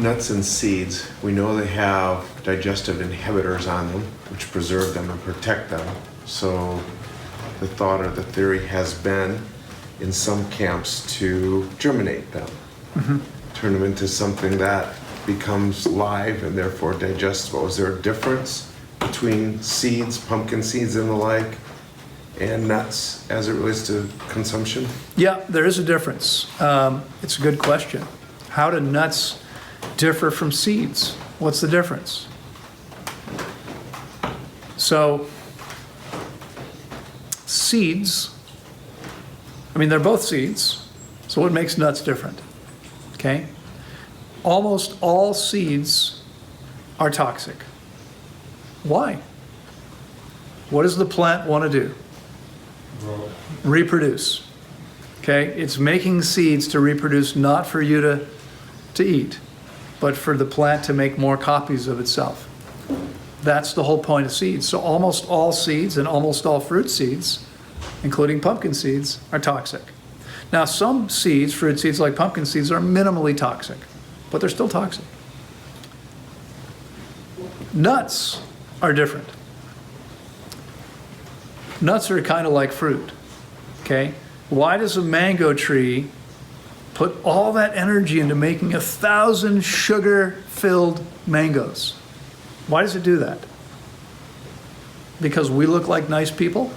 nuts and seeds, we know they have digestive inhibitors on them, which preserve them and protect them. So the thought or the theory has been in some camps to germinate them, turn them into something that becomes live and therefore digestible. Is there a difference between seeds, pumpkin seeds and the like, and nuts as it relates to consumption? Yeah, there is a difference. It's a good question. How do nuts differ from seeds? What's the difference? So, seeds, I mean, they're both seeds, so what makes nuts different? Okay? Almost all seeds are toxic. Why? What does the plant want to do? Reproduce. Okay? It's making seeds to reproduce, not for you to eat, but for the plant to make more copies of itself. That's the whole point of seeds. So almost all seeds and almost all fruit seeds, including pumpkin seeds, are toxic. Now some seeds, fruit seeds like pumpkin seeds, are minimally toxic, but they're still toxic. Nuts are different. Nuts are kind of like fruit, okay? Why does a mango tree put all that energy into making 1,000 sugar-filled mangoes? Why does it do that? Because we look like nice people?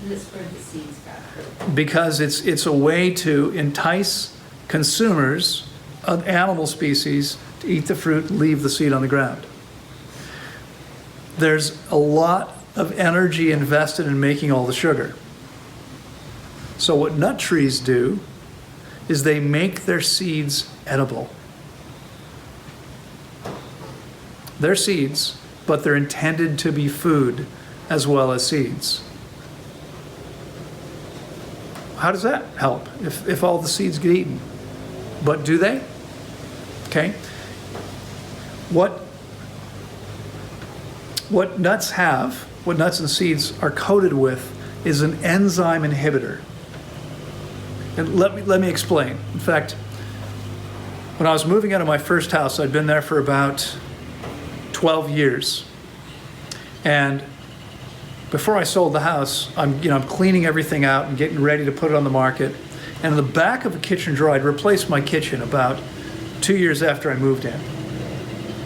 This is where the seeds got hurt. Because it's a way to entice consumers of animal species to eat the fruit and leave the seed on the ground. There's a lot of energy invested in making all the sugar. So what nut trees do is they make their seeds edible. They're seeds, but they're intended to be food as well as seeds. How does that help if all the seeds get eaten? But do they? Okay. What nuts have, what nuts and seeds are coated with, is an enzyme inhibitor. And let me explain. In fact, when I was moving out of my first house, I'd been there for about 12 years. And before I sold the house, I'm cleaning everything out and getting ready to put it on the market. And in the back of a kitchen drawer, I'd replaced my kitchen about 2 years after I moved in.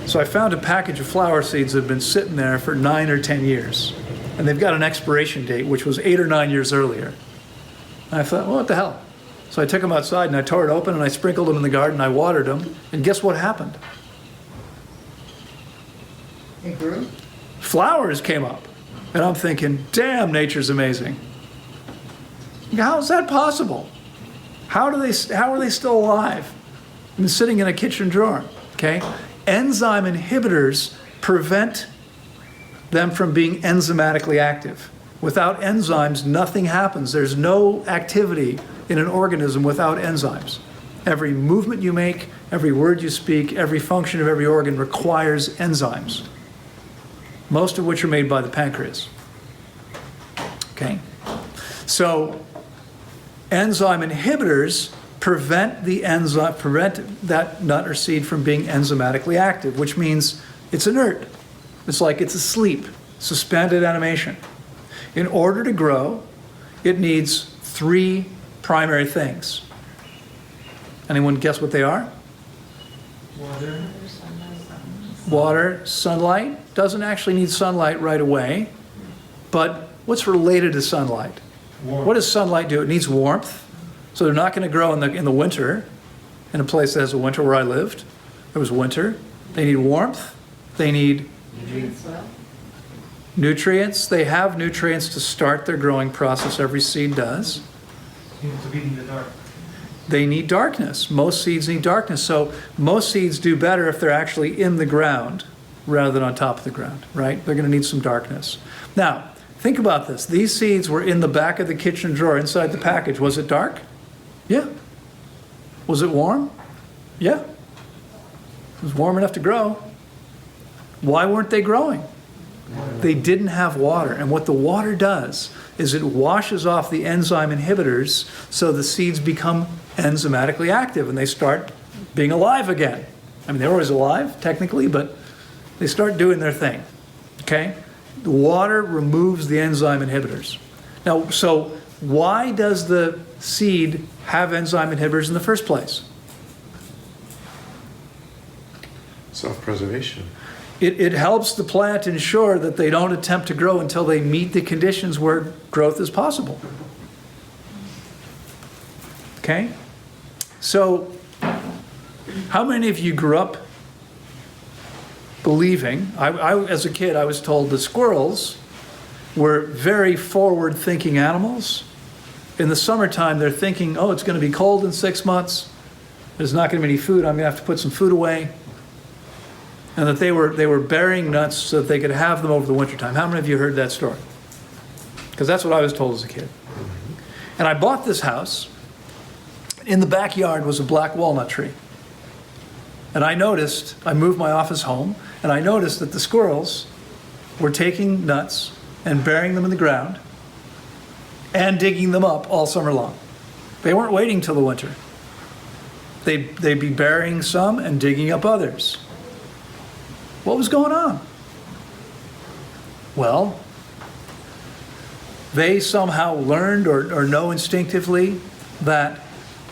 So I found a package of flower seeds that had been sitting there for 9 or 10 years. And they've got an expiration date, which was 8 or 9 years earlier. And I thought, well, what the hell? So I took them outside and I tore it open and I sprinkled them in the garden. I watered them. And guess what happened? It grew? Flowers came up. And I'm thinking, damn, nature's amazing. How is that possible? How are they still alive? I've been sitting in a kitchen drawer, okay? Enzyme inhibitors prevent them from being enzymatically active. Without enzymes, nothing happens. There's no activity in an organism without enzymes. Every movement you make, every word you speak, every function of every organ requires enzymes, most of which are made by the pancreas. Okay? So enzyme inhibitors prevent that nut or seed from being enzymatically active, which means it's inert. It's like it's asleep, suspended animation. In order to grow, it needs 3 primary things. Anyone guess what they are? Water, sunlight. Doesn't actually need sunlight right away, but what's related to sunlight? Warmth. What does sunlight do? It needs warmth. So they're not going to grow in the winter, in a place that has a winter. Where I lived, there was winter. They need warmth. They need nutrients. They have nutrients to start their growing process. Every seed does. To be in the dark. They need darkness. Most seeds need darkness. So most seeds do better if they're actually in the ground rather than on top of the ground, right? They're going to need some darkness. Now, think about this. These seeds were in the back of the kitchen drawer inside the package. Was it dark? Yeah. Was it warm? Yeah. It was warm enough to grow. Why weren't they growing? They didn't have water. And what the water does is it washes off the enzyme inhibitors so the seeds become enzymatically active and they start being alive again. I mean, they're always alive, technically, but they start doing their thing, okay? The water removes the enzyme inhibitors. Now, so why does the seed have enzyme inhibitors in the first place? Self-preservation. It helps the plant ensure that they don't attempt to grow until they meet the conditions where growth is possible. Okay? So, how many of you grew up believing, as a kid, I was told that squirrels were very forward-thinking animals. In the summertime, they're thinking, oh, it's going to be cold in 6 months. There's not going to be any food. I'm going to have to put some food away. And that they were burying nuts so that they could have them over the wintertime. How many of you heard that story? Because that's what I was told as a kid. And I bought this house. In the backyard was a black walnut tree. And I noticed, I moved my office home, and I noticed that the squirrels were taking nuts and burying them in the ground and digging them up all summer long. They weren't waiting till the winter. They'd be burying some and digging up others. What was going on? Well, they somehow learned or know instinctively that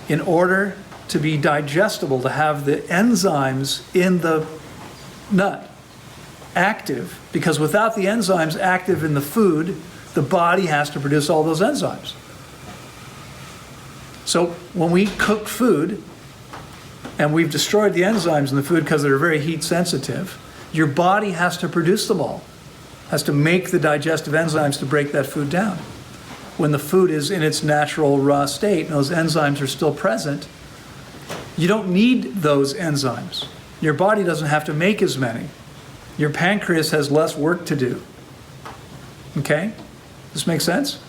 in order to be digestible, to have the enzymes in the nut active, because without the enzymes active in the food, the body has to produce all those enzymes. So when we cook food, and we've destroyed the enzymes in the food because they're very heat sensitive, your body has to produce them all, has to make the digestive enzymes to break that food down. When the food is in its natural raw state and those enzymes are still present, you don't need those enzymes. Your body doesn't have to make as many. Your pancreas has less work to do. Okay? This makes sense?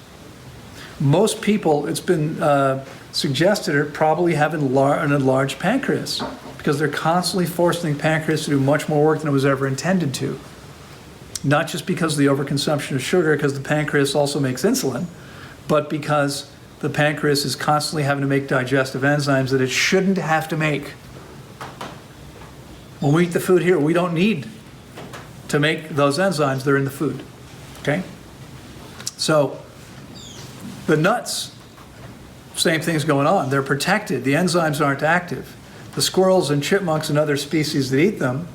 Most people, it's been suggested, are probably having an enlarged pancreas because they're constantly forcing the pancreas to do much more work than it was ever intended to. Not just because of the overconsumption of sugar, because the pancreas also makes insulin, but because the pancreas is constantly having to make digestive enzymes that it shouldn't have to make. When we eat the food here, we don't need to make those enzymes. They're in the food. Okay? So, the nuts, same thing's going on. They're protected. The enzymes aren't active. The squirrels and chipmunks and other species that eat them,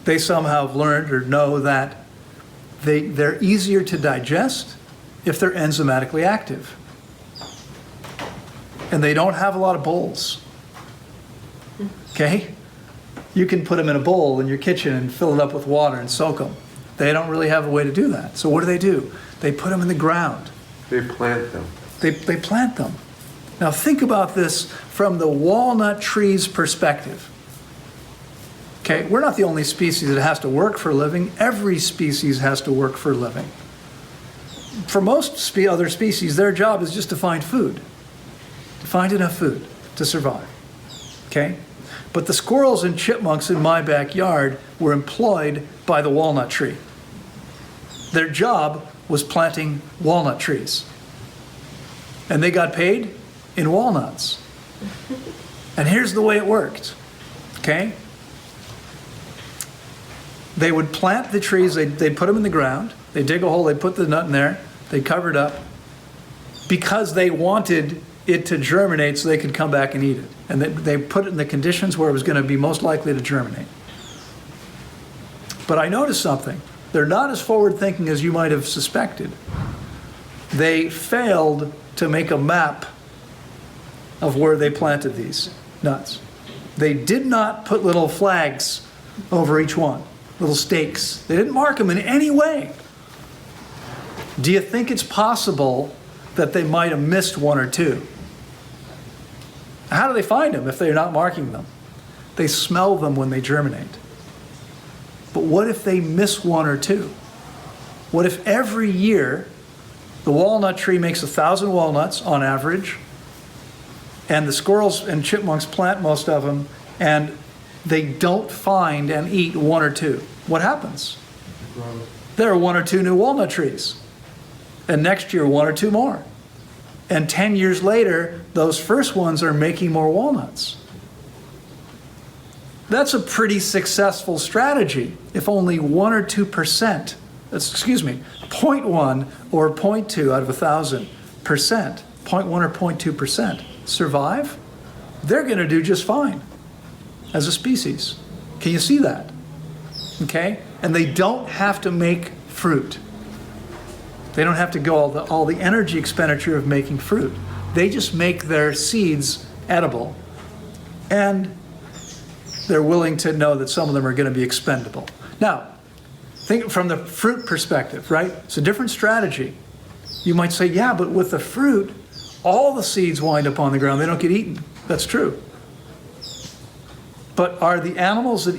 they somehow have learned or know that they're easier to digest if they're enzymatically active. And they don't have a lot of bowls. Okay? You can put them in a bowl in your kitchen and fill it up with water and soak them. They don't really have a way to do that. So what do? They put them in the ground. They plant them. They plant them. Now think about this from the walnut tree's perspective. Okay, we're not the only species that has to work for a living. Every species has to work for a living. For most other species, their job is just to find food. To find enough food to survive. Okay? But the squirrels and chipmunks in my backyard were employed by the walnut tree. Their job was planting walnut trees. And they got paid in walnuts. And here's the way it worked. Okay? They would plant the trees, they'd put them in the ground, they'd dig a hole, they'd put the nut in there, they'd cover it up, because they wanted it to germinate so they could come back and eat it. And they put it in the conditions where it was going to be most likely to germinate. But I noticed something. They're not as forward-thinking as you might have suspected. They failed to make a map of where they planted these nuts. They did not put little flags over each one, little stakes. They didn't mark them in any way. Do you think it's possible that they might have missed one or two? How do they find them if they're not marking them? They smell them when they germinate. But what if they miss one or two? What if every year the walnut tree makes 1,000 walnuts on average, and the squirrels and chipmunks plant most of them, and they don't find and eat one or two? What happens? There are one or two new walnut trees. And next year, one or two more. And 10 years later, those first ones are making more walnuts. That's a pretty successful strategy. If only 1 or 2%, excuse me, 0.1 or 0.2 out of 1,000%, 0.1 or 0.2% survive, they're going to do just fine as a species. Can you see that? Okay? And they don't have to make fruit. They don't have to go all the energy expenditure of making fruit. They just make their seeds edible. And they're willing to know that some of them are going to be expendable. Now, think from the fruit perspective, right? It's a different strategy. You might say, yeah, but with the fruit, all the seeds wind up on the ground. They don't get eaten. That's true. But are the animals that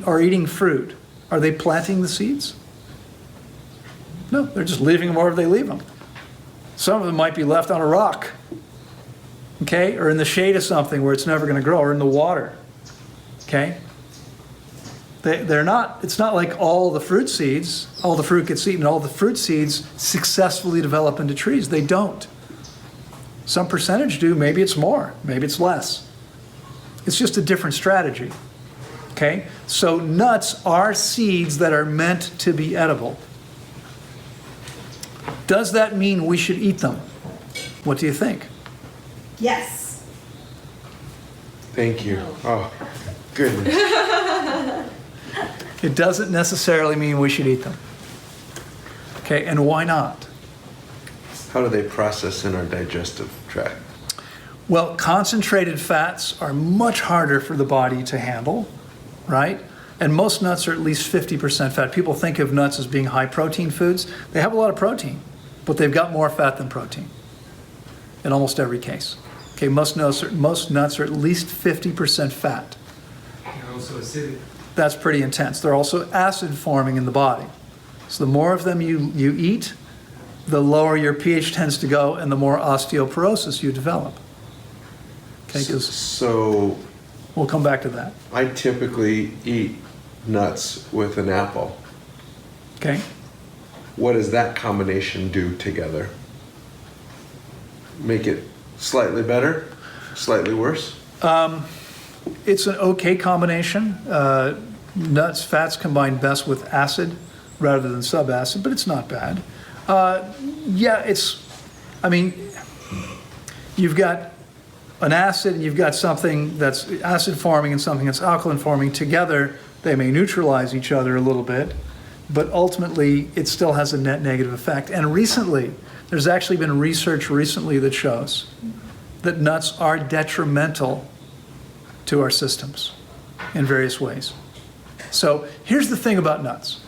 are eating fruit, are they planting the seeds? No, they're just leaving them wherever they leave them. Some of them might be left on a rock, okay, or in the shade of something where it's never going to grow, or in the water, okay? They're not, it's not like all the fruit seeds, all the fruit gets eaten, all the fruit seeds successfully develop into trees. They don't. Some percentage do, maybe it's more, maybe it's less. It's just a different strategy, okay? So nuts are seeds that are meant to be edible. Does that mean we should eat them? What do you think? Yes. Thank you. Oh, goodness. It doesn't necessarily mean we should eat them. Okay, and why not? How do they process in our digestive tract? Well, concentrated fats are much harder for the body to handle, right? And most nuts are at least 50% fat. People think of nuts as being high protein foods. They have a lot of protein, but they've got more fat than protein in almost every case. Okay, most nuts are at least 50% fat. They're also acidic. That's pretty intense. They're also acid forming in the body. So the more of them you eat, the lower your pH tends to go and the more osteoporosis you develop. Okay, 'cause So we'll come back to that. I typically eat nuts with an apple. Okay? What does that combination do together? Make it slightly better? Slightly worse? It's an okay combination. Nuts, fats combine best with acid rather than subacid, but it's not bad. You've got an acid and you've got something that's acid forming and something that's alkaline forming. Together, they may neutralize each other a little bit, but ultimately, it still has a net negative effect. And recently, there's actually been research that shows that nuts are detrimental to our systems in various ways. So here's the thing about nuts.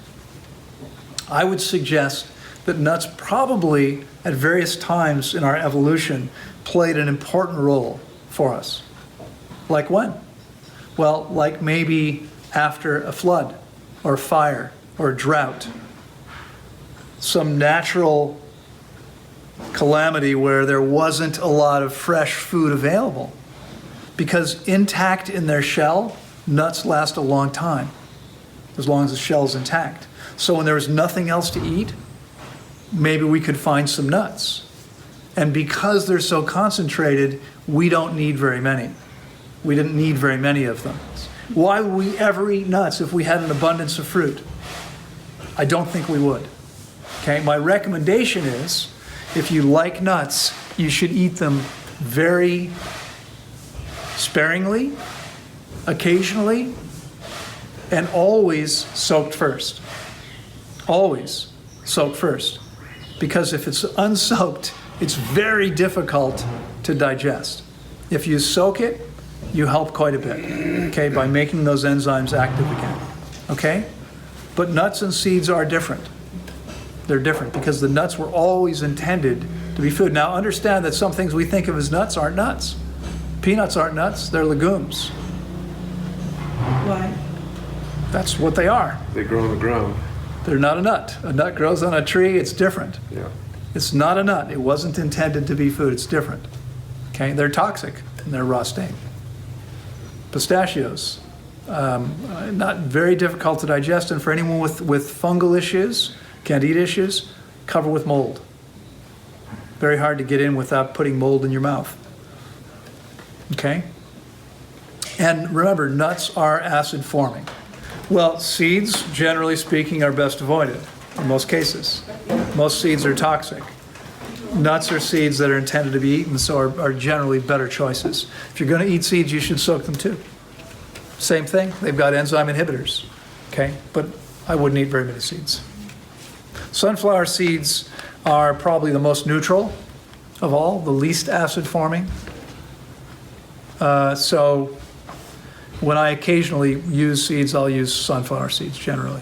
I would suggest that nuts probably, at various times in our evolution, played an important role for us. Like when? Well, like maybe after a flood or fire or drought. Some natural calamity where there wasn't a lot of fresh food available. Because intact in their shell, nuts last a long time, as long as the shell's intact. So when there was nothing else to eat, maybe we could find some nuts. And because they're so concentrated, we don't need very many. We didn't need very many of them. Why would we ever eat nuts if we had an abundance of fruit? I don't think we would. Okay, my recommendation is, if you like nuts, you should eat them very sparingly, occasionally, and always soaked first. Always soaked first. Because if it's unsoaked, it's very difficult to digest. If you soak it, you help quite a bit, okay, by making those enzymes active again, okay? But nuts and seeds are different. They're different because the nuts were always intended to be food. Now understand that some things we think of as nuts aren't nuts. Peanuts aren't nuts, they're legumes. Why? That's what they are. They grow on the ground. They're not a nut. A nut grows on a tree, it's different. Yeah. It's not a nut. It wasn't intended to be food, it's different. Okay, they're toxic in their raw state. Pistachios, not very difficult to digest, and for anyone with fungal issues, candida issues, covered with mold. Very hard to get in without putting mold in your mouth. Okay? And remember, nuts are acid forming. Well, seeds, generally speaking, are best avoided in most cases. Most seeds are toxic. Nuts are seeds that are intended to be eaten, so are generally better choices. If you're going to eat seeds, you should soak them too. Same thing, they've got enzyme inhibitors, okay? But I wouldn't eat very many seeds. Sunflower seeds are probably the most neutral of all, the least acid forming. So when I occasionally use seeds, I'll use sunflower seeds generally.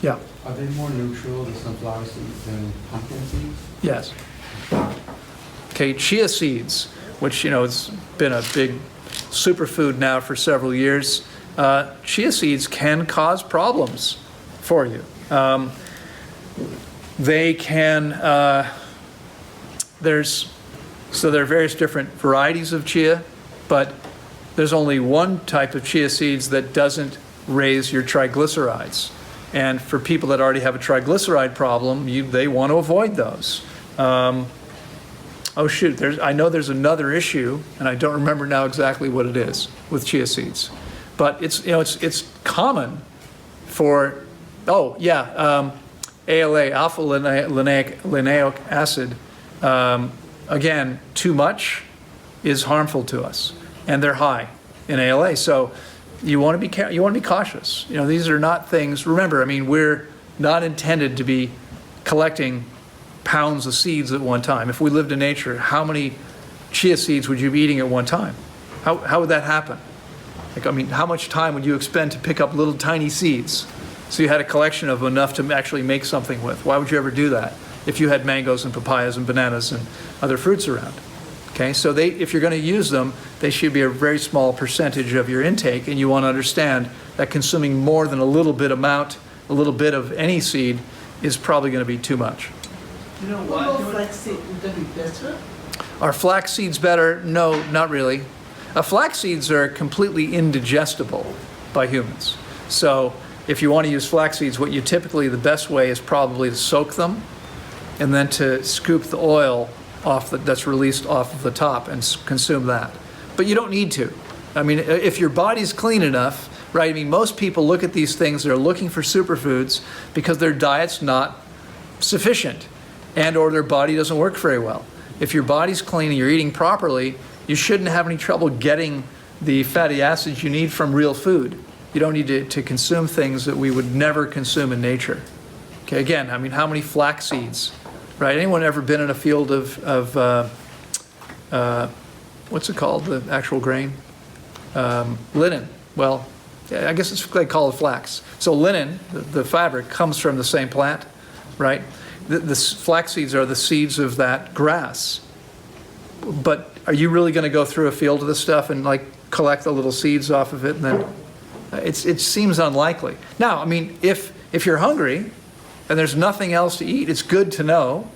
Yeah, Are they more neutral, the sunflower seeds, than pumpkin seeds? yes. Okay, chia seeds, which, you know, it's been a big superfood now for several years. Chia seeds can cause problems for you. They can, there are various different varieties of chia, but there's only one type of chia seeds that doesn't raise your triglycerides. And for people that already have a triglyceride problem, they want to avoid those. Oh shoot, I know there's another issue, and I don't remember now exactly what it is with chia seeds. But it's common for, ALA, alpha linoleic acid. Again, too much is harmful to us, and they're high in ALA. So you want to be cautious. You know, these are not things. Remember, I mean, we're not intended to be collecting pounds of seeds at one time. If we lived in nature, how many chia seeds would you be eating at one time? How would that happen? Like, I mean, how much time would you expend to pick up little tiny seeds? So you had a collection of enough to actually make something with. Why would you ever do that if you had mangoes and papayas and bananas and other fruits around? Okay, so if you're going to use them, they should be a very small percentage of your intake, and you want to understand that consuming more than a little bit of any seed is probably going to be too much. You know what? Flaxseed, would that be better? Are flax seeds better? No, not really. Flax seeds are completely indigestible by humans. So if you want to use flax seeds, the best way is probably to soak them and then to scoop the oil that's released off of the top and consume that. But you don't need to. I mean, if your body's clean enough, right? I mean, most people look at these things, they're looking for superfoods because their diet's not sufficient and or their body doesn't work very well. If your body's clean and you're eating properly, you shouldn't have any trouble getting the fatty acids you need from real food. You don't need to consume things that we would never consume in nature. Okay, again, I mean, how many flax seeds, right? Anyone ever been in a field of what's it called, the actual grain? Linen. Well, I guess they call it flax. So linen, the fabric, comes from the same plant, right? The flax seeds are the seeds of that grass. But are you really going to go through a field of this stuff and like collect the little seeds off of it? And then it seems unlikely. Now, I mean, if you're hungry and there's nothing else to eat, it's good to know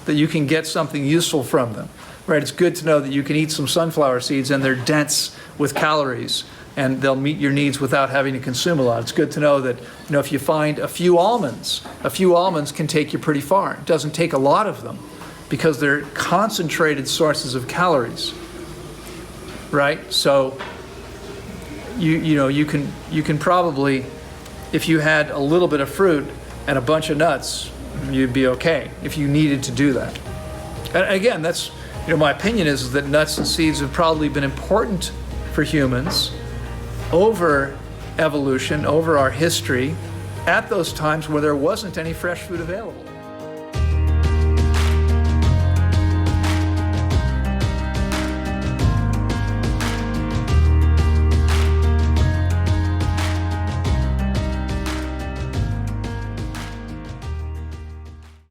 that you can get something useful from them, right? It's good to know that you can eat some sunflower seeds and they're dense with calories and they'll meet your needs without having to consume a lot. It's good to know that, you know, if you find a few almonds can take you pretty far. It doesn't take a lot of them because they're concentrated sources of calories, right? So you can probably, if you had a little bit of fruit and a bunch of nuts, you'd be okay if you needed to do that. And again, that's, you know, my opinion is that nuts and seeds have probably been important for humans over evolution, over our history, at those times where there wasn't any fresh food available.